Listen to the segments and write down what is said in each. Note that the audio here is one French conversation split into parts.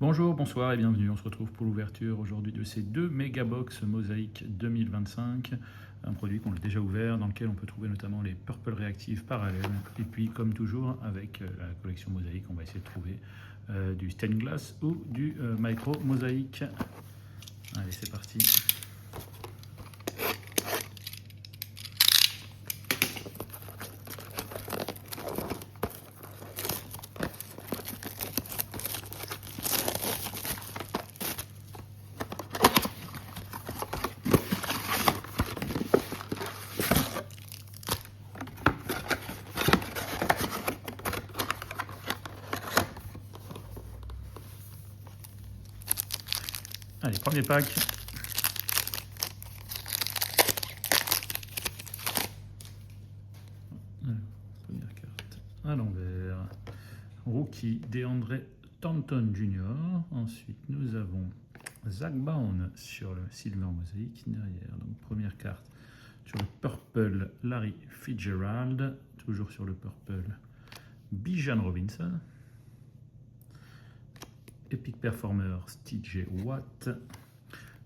Bonjour, bonsoir et bienvenue. On se retrouve pour l'ouverture aujourd'hui de ces deux Megabox Mosaïque 2025. Un produit qu'on a déjà ouvert, dans lequel on peut trouver notamment les Purple Reactive parallèles. Et puis, comme toujours, avec la collection Mosaïque, on va essayer de trouver du Stained Glass ou du Micro Mosaïque. Allez, c'est parti. Allez, premier pack. Première carte à l'envers. Rookie DeAndre Thornton Jr. Ensuite, nous avons Zach Bond sur le Silver Mosaïque derrière. Donc, première carte sur le Purple Larry Fitzgerald. Toujours sur le Purple Bijan Robinson. Epic Performers TJ Watt.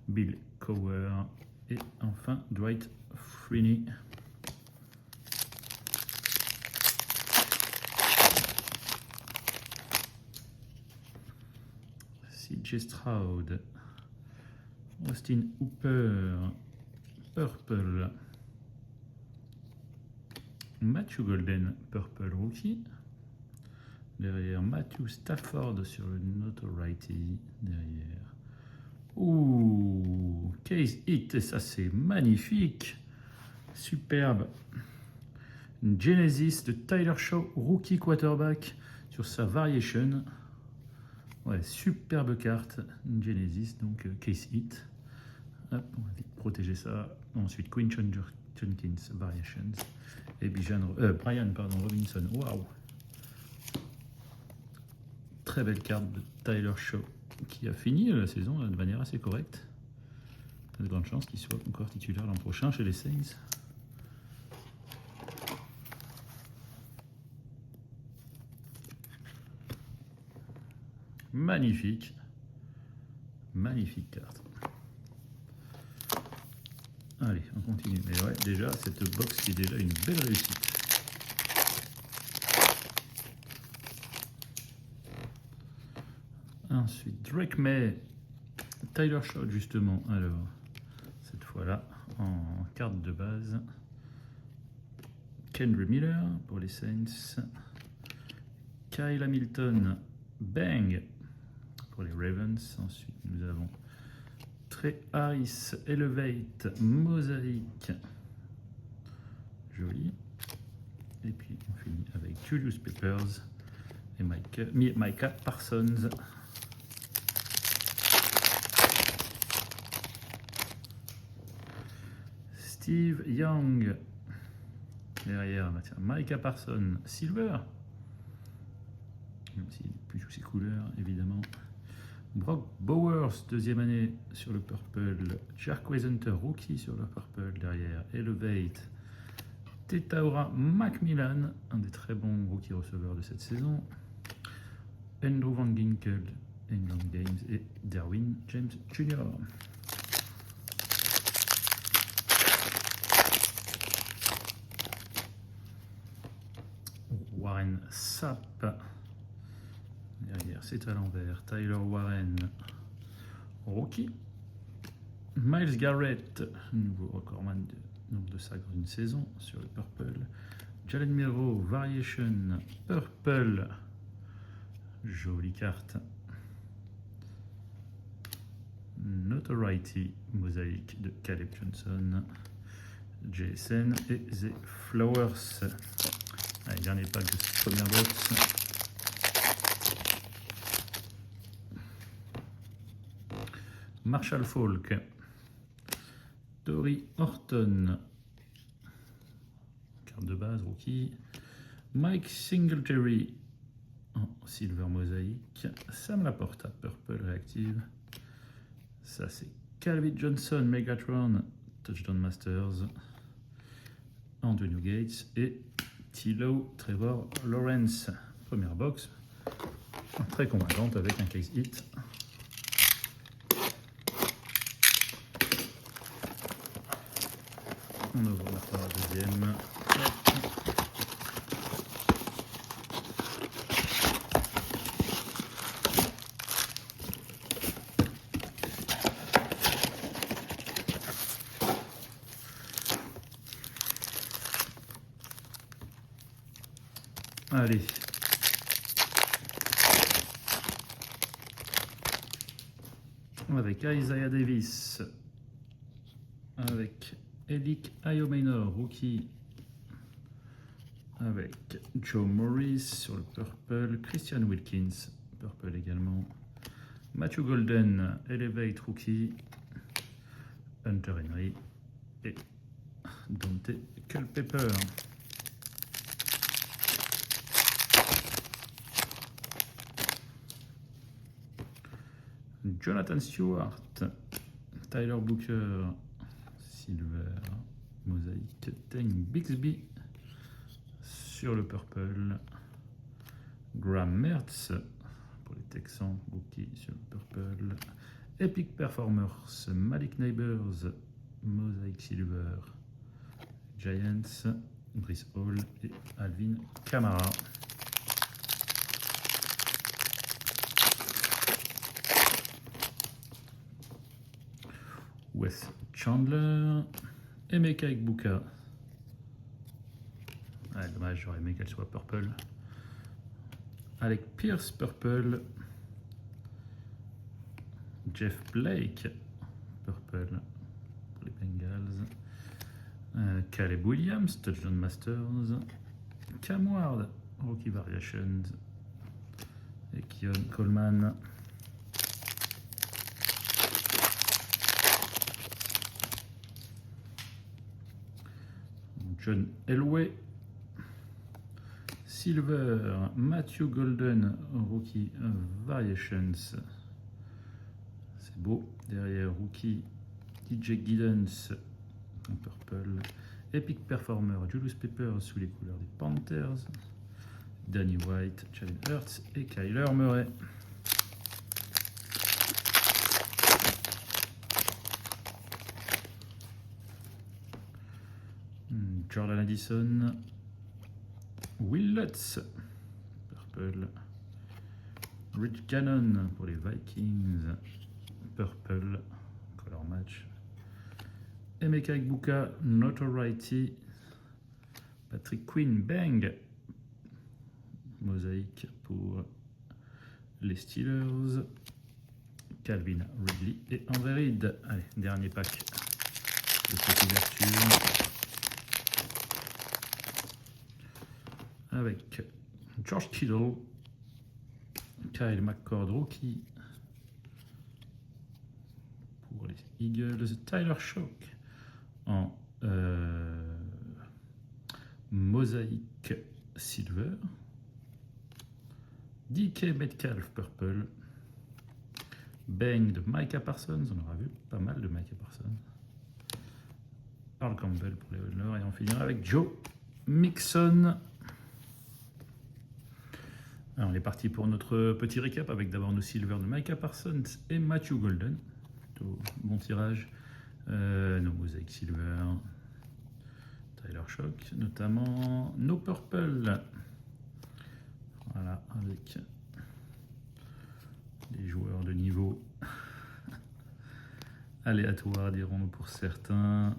Bill Cowher. Et enfin, Dwight Freeney. CJ Stroud, Austin Hooper, Purple, Matthew Golden, Purple Rookie, derrière Matthew Stafford sur le Notoriety, derrière, ouh, Case Hit, et ça c'est magnifique, superbe, une Genesis de Tyler Shaw, Rookie Quarterback sur sa Variation. Ouais, superbe carte, une Genesis, donc Case Hit. Hop, on va vite protéger ça. Ensuite, Quinton Jenkins, Variations. Et Brian Robinson. Waouh! Très belle carte de Tyler Shaw, qui a fini la saison de manière assez correcte. Il y a de grandes chances qu'il soit encore titulaire l'an prochain chez les Saints. Magnifique. Magnifique carte. Allez, on continue. Mais ouais, déjà, cette box qui est déjà une belle réussite. Ensuite, Drake May, Tyler Shaw, justement. Alors, cette fois-là, en carte de base. Kendra Miller pour les Saints. Kyle Hamilton, Bang pour les Ravens. Ensuite, nous avons Trey Harris, Elevate, Mosaïque. Joli. Et puis, on finit avec Julius Peppers et Micah Parsons. Steve Young. Derrière, Micah Parsons, Silver. Même s'il n'est plus sous ses couleurs, évidemment. Brock Bowers, deuxième année sur le Purple. Jarquez Hunter, Rookie sur le Purple. Derrière, Elevate. Tetaora Macmillan, un des très bons rookie receveurs de cette saison. Andrew Van Ginkel, England Games. Et Derwin James Jr. Warren Sapp. Derrière, c'est à l'envers. Tyler Warren, Rookie. Myles Garrett, nouveau recordman de nombre de sacs dans une saison sur le Purple. Jalen Milroe, Variation, Purple. Jolie carte. Notoriety, Mosaïque de Caleb Johnson. JSN et The Flowers. Allez, dernier pack de cette première box. Marshall Faulk, Tori Horton, carte de base, rookie. Mike Singletary en Silver Mosaïque. Sam Laporta, Purple Reactive. Ça, c'est Calvin Johnson, Megatron, Touchdown Masters. Antonio Gates et Tilo Trevor Lawrence. Première box. Très convaincante avec un case hit. On ouvre maintenant la deuxième. Allez. Avec Isaiah Davis. Avec Elic Ayomaynor, rookie. Avec Joe Morris sur le purple. Christian Wilkins, purple également. Matthew Golden, Elevate, rookie. Hunter Henry. Et Dante Culpepper. Jonathan Stewart, Tyler Booker, Silver, Mosaïque, Tank Bixby sur le purple, Graham Mertz pour les Texans, rookie sur le purple, Epic Performers, Malik Neighbors, Mosaïque Silver, Giants, Brice Hall et Alvin Kamara. Wes Chandler, Emeka Egbuka. Ah, dommage, j'aurais aimé qu'elle soit purple. Avec Pierce purple. Jeff Blake purple pour les Bengals. Caleb Williams, Touchdown Masters. Cam Ward, Rookie Variations. Et Keon Coleman. John Elway, Silver, Matthew Golden, Rookie Variations, c'est beau. Derrière, Rookie DJ Giddens, en purple, Epic Performer, Julius Peppers sous les couleurs des Panthers, Danny White, Jalen Hurts et Kyler Murray. Jordan Addison, Will Lutz, purple, Rich Gannon pour les Vikings, purple, color match, Emeka Egbuka, Notoriety, Patrick Quinn, Bang, mosaïque pour les Steelers, Calvin Ridley et André Reed. Allez, dernier pack de cette ouverture. Avec George Kittle, Kyle McCord, rookie pour les Eagles, Tyler Shock en mosaïque silver, DK Metcalf purple, Bang de Micah Parsons, on aura vu pas mal de Micah Parsons, Earl Campbell pour les Oilers, et on finira avec Joe Mixon. Alors, on est parti pour notre petit récap avec d'abord nos silver de Micah Parsons et Matthew Golden. Plutôt bon tirage. Nos mosaïques silver. Tyler Shock notamment. Nos purple. Voilà, avec les joueurs de niveau aléatoire, dirons-nous pour certains.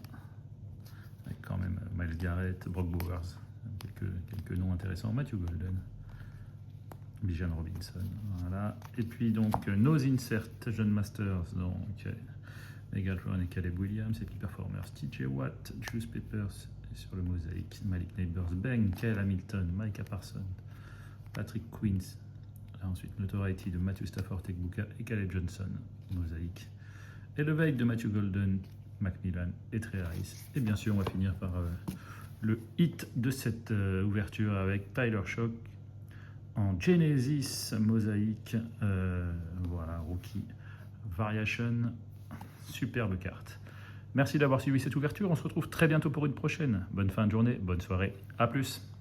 Avec quand même Myles Garrett, Brock Bowers. Quelques noms intéressants. Matthew Golden. Bijan Robinson, voilà. Et puis donc nos inserts, John Masters, donc Megatron et Caleb Williams, et puis Performers, TJ Watt, Juice Peppers, et sur le mosaïque, Malik Neighbors, Bang, Kyle Hamilton, Micah Parsons, Patrick Queens, ensuite Notoriety de Matthew Stafford, Egbuka et Caleb Johnson, mosaïque, Elevate de Matthew Golden, Macmillan et Trey Harris, et bien sûr on va finir par le hit de cette ouverture avec Tyler Shock en Genesis mosaïque, voilà, rookie variation, superbe carte. Merci d'avoir suivi cette ouverture, on se retrouve très bientôt pour une prochaine. Bonne fin de journée, bonne soirée, à plus.